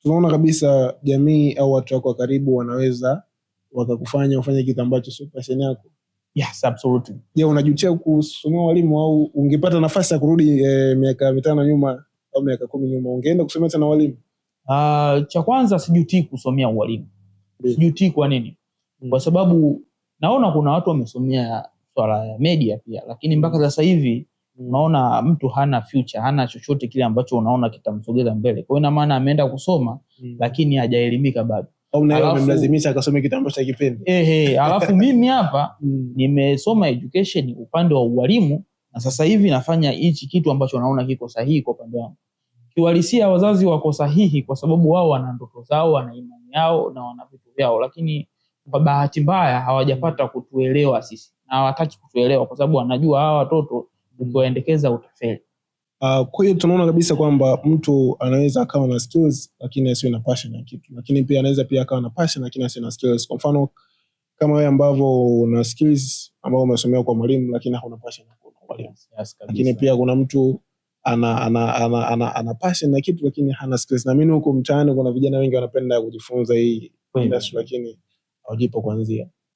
tunaona kabisa jamii au watu wako karibu wanaweza wakakufanya ufanye kitu ambacho sio passion yako. Yes, absolutely. Je, unajutia kusomea walimu au ungepata nafasi ya kurudi miaka 5 nyuma au miaka 10 nyuma ungeenda kusomea tena walimu? Cha kwanza sijutii kusomea walimu. Sijutii kwa nini? Kwa sababu naona kuna watu wamesomea swala ya media pia, lakini mpaka sasa hivi unaona mtu hana future, hana chochote kile ambacho unaona kitamsogeza mbele. Kwa hiyo ina maana ameenda kusoma lakini hajaelimika bado. Au naye amemlazimisha akasome kitu ambacho hakipendi. Alafu mimi hapa nimesoma education upande wa ualimu na sasa hivi nafanya hichi kitu ambacho naona kiko sahihi kwa upande wangu. Kiuhalisia wazazi wako sahihi kwa sababu wao wana ndoto zao, wana imani yao na wana vitu vyao, lakini kwa bahati mbaya hawajapata kutuelewa sisi. Na hawataki kutuelewa kwa sababu wanajua hawa watoto ukiwaendekeza utafeli. Kwa hiyo tunaona kabisa kwamba mtu anaweza akawa na skills lakini asiwe na passion ya kitu. Lakini pia anaweza pia akawa na passion lakini asiwe na skills. Kwa mfano kama wewe ambavyo una skills ambao umesomea kwa mwalimu lakini hauna passion kwa mwalimu. Lakini pia kuna mtu ana passion na kitu lakini hana skills. Na mimi huko mtaani kuna vijana wengi wanapenda kujifunza hii industry lakini hawajipo kuanzia.